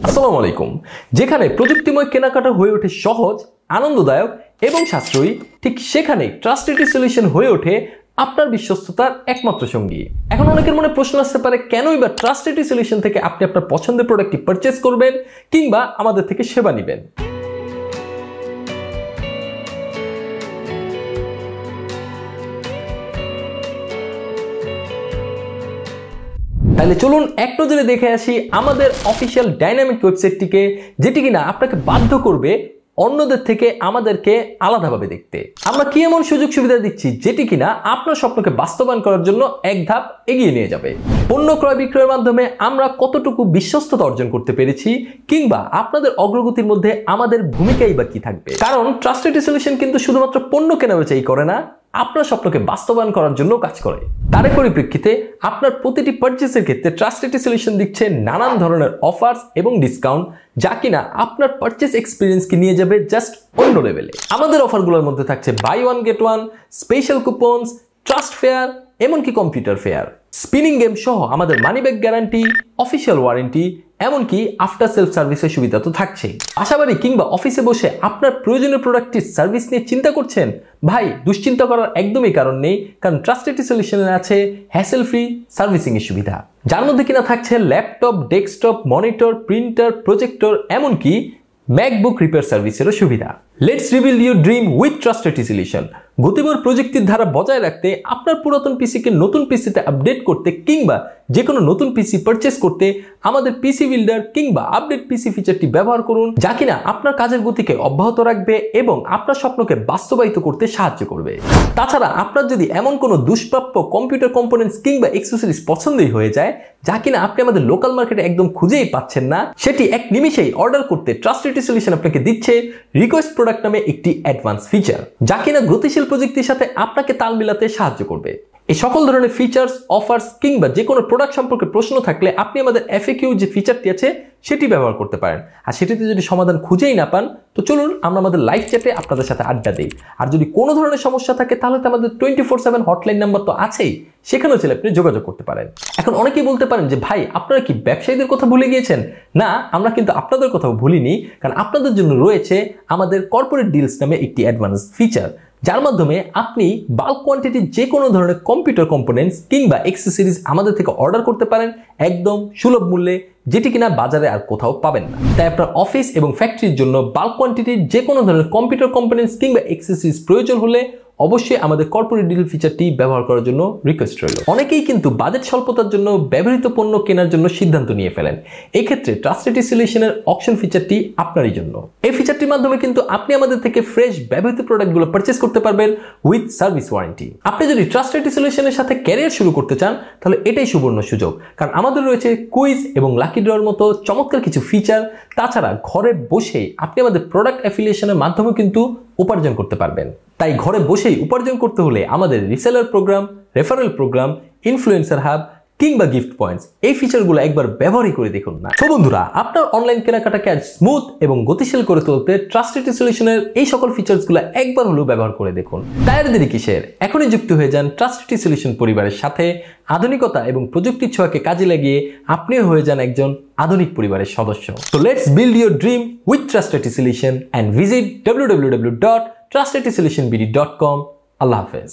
আসসালামু আলাইকুম। যেখানে প্রযুক্তিময় কেনাকাটা হয়ে ওঠে সহজ, আনন্দদায়ক এবং সাশ্রয়ী, ঠিক সেখানে ট্রাস্টেড সলিউশন হয়ে ওঠে আপনার বিশ্বস্ততার একমাত্র সঙ্গী। এখন অনেকের মনে প্রশ্ন আসতে পারে, কেনই বা ট্রাস্টেড সলিউশন থেকে আপনি আপনার পছন্দের প্রোডাক্টটি পারচেজ করবেন কিংবা আমাদের থেকে সেবা নেবেন। তাহলে চলুন এক নজরে দেখে আসি আমাদের অফিসিয়াল ডাইনামিক ওয়েবসাইটটিকে, যেটি কিনা আপনাকে বাধ্য করবে অন্যদের থেকে আমাদেরকে আলাদাভাবে দেখতে। আমরা কি এমন সুযোগ সুবিধা দিচ্ছি যেটি কিনা আপনার স্বপ্নকে বাস্তবায়ন করার জন্য এক ধাপ এগিয়ে নিয়ে যাবে। পণ্য ক্রয় বিক্রয়ের মাধ্যমে আমরা কতটুকু বিশ্বস্ততা অর্জন করতে পেরেছি কিংবা আপনাদের অগ্রগতির মধ্যে আমাদের ভূমিকাই বা কি থাকবে। কারণ ট্রাস্টেড সলিউশন কিন্তু শুধুমাত্র পণ্য কেনাবেচাই করে না, আপনার স্বপ্নকে বাস্তবায়ন করার জন্য কাজ করে। তার পরিপ্রেক্ষিতে আপনার প্রতিটি পারচেসের ক্ষেত্রে ট্রাস্টেড সলিউশন দিচ্ছে নানান ধরনের অফার্স এবং ডিসকাউন্ট, যা কিনা আপনার পারচেস এক্সপিরিয়েন্সকে নিয়ে যাবে জাস্ট অন্য লেভেলে। আমাদের অফারগুলোর মধ্যে থাকছে buy one get one, special coupons, trust fair, এমনকি কম্পিউটার ফেয়ার, স্পিনিং গেম সহ আমাদের money back guarantee, official warranty, এমনকি আফটার সেলফ সার্ভিসের সুবিধা তো থাকছেই। বাসাবাড়ি কিংবা অফিসে বসে আপনার প্রয়োজনীয় প্রোডাক্টটির সার্ভিস নিয়ে চিন্তা করছেন? ভাই, দুশ্চিন্তা করার একদমই কারণ নেই, কারণ ট্রাস্টেড সলিউশনে আছে হ্যাসেল ফ্রি সার্ভিসিং এর সুবিধা, যার মধ্যে কিনা থাকছে laptop, desktop, monitor, printer, projector, এমনকি ম্যাকবুক রিপেয়ার সার্ভিসেরও সুবিধা। Let's rebuild your dream with trusted solution. গতিময় প্রযুক্তির ধারা বজায় রাখতে, আপনার পুরাতন পিসিকে নতুন পিসিতে আপডেট করতে কিংবা যে কোনো নতুন পিসি পারচেস করতে আমাদের পিসি বিল্ডার কিংবা আপডেট পিসি ফিচারটি ব্যবহার করুন, যা কিনা আপনার কাজের গতিকে অব্যাহত রাখবে এবং আপনার স্বপ্নকে বাস্তবায়িত করতে সাহায্য করবে। তাছাড়া আপনার যদি এমন কোনো দুষ্প্রাপ্য কম্পিউটার কম্পোনেন্টস কিংবা অ্যাক্সেসরিজ পছন্দই হয়ে যায়, যা কিনা আপনি আমাদের লোকাল মার্কেটে একদম খুঁজেই পাচ্ছেন না, সেটি এক নিমিষেই অর্ডার করতে ট্রাস্টেড সলিউশন আপনাকে দিচ্ছে রিকোয়েস্ট প্রোডাক্ট নামে একটি অ্যাডভান্স ফিচার, যা কিনা গতিশীল প্রযুক্তির সাথে আপনাকে তাল মিলাতে সাহায্য করবে। এই সকল ধরনের ফিচার্স, অফার্স কিংবা যে কোনো প্রোডাক্ট সম্পর্কে প্রশ্ন থাকলে আপনি আমাদের এফএকিউ যে ফিচারটি আছে সেটি ব্যবহার করতে পারেন। আর সেটিতে যদি সমাধান খুঁজেই না পান, তো চলুন আমরা আমাদের লাইভ চ্যাটে আপনাদের সাথে আড্ডা দিই। আর যদি কোনো ধরনের সমস্যা থাকে তাহলে তো আমাদের 24/7 হটলাইন নাম্বার তো আছেই, সেখানেও চলে আপনি যোগাযোগ করতে পারেন। এখন অনেকেই বলতে পারেন যে ভাই, আপনারা কি ব্যবসায়ীদের কথা ভুলে গিয়েছেন? না, আমরা কিন্তু আপনাদের কথাও ভুলিনি, কারণ আপনাদের জন্য রয়েছে আমাদের কর্পোরেট ডিলস নামে একটি অ্যাডভান্স ফিচার, যার মাধ্যমে আপনি বাল্ক কোয়ান্টিটির যে কোনো ধরনের কম্পিউটার কম্পোনেন্টস কিংবা অ্যাক্সেসরিজ আমাদের থেকে অর্ডার করতে পারেন একদম সুলভ মূল্যে, যেটি কিনা বাজারে আর কোথাও পাবেন না। তাই আপনার অফিস এবং ফ্যাক্টরির জন্য বাল্ক কোয়ান্টিটির যে কোনো ধরনের কম্পিউটার কম্পোনেন্টস কিংবা অ্যাক্সেসরিজ প্রয়োজন হলে অবশ্যই আমাদের কর্পোরেট ডিল ফিচারটি ব্যবহার করার জন্য রিকোয়েস্ট রইল। অনেকেই কিন্তু বাজেট স্বল্পতার জন্য ব্যবহৃত পণ্য কেনার জন্য সিদ্ধান্ত নিয়ে ফেলেন। এই ক্ষেত্রে ট্রাস্টেড সলিউশনের অকশন ফিচারটি আপনারই জন্য। এই ফিচারটির মাধ্যমে কিন্তু আপনি আমাদের থেকে ফ্রেশ ব্যবহৃত প্রোডাক্টগুলো পারচেস করতে পারবেন উইথ সার্ভিস ওয়ারেন্টি। আপনি যদি ট্রাস্টেড সলিউশনের সাথে ক্যারিয়ার শুরু করতে চান, তাহলে এটাই সুবর্ণ সুযোগ, কারণ আমাদের রয়েছে কুইজ এবং লাকি ড্রর মতো চমৎকার কিছু ফিচার। তাছাড়া ঘরে বসে আপনি আমাদের প্রোডাক্ট অ্যাফিলিয়েশনের মাধ্যমে কিন্তু উপার্জন করতে পারবেন। তাই ঘরে বসেই উপার্জন করতে হলে আমাদের reseller programme, referral programme, influencer hub কিংবা গিফট পয়েন্টস, এই ফিচারগুলো একবার ব্যবহারই করে দেখুন না। তো বন্ধুরা, আপনার অনলাইন কেনাকাটাকে আজ স্মুথ এবং গতিশীল করে তুলতে ট্রাস্টেড সলিউশনের এই সকল ফিচার্সগুলো একবার হলেও ব্যবহার করে দেখুন। তাই আর দেরি কিসের? এখনই যুক্ত হয়ে যান ট্রাস্টেড সলিউশন পরিবারের সাথে। আধুনিকতা এবং প্রযুক্তির ছোঁয়াকে কাজে লাগিয়ে আপনিও হয়ে যান একজন আধুনিক পরিবারের সদস্য। তো let's build your dream with trusted solution and visit www.trustedsolutionbd.com। আল্লাহ হাফেজ।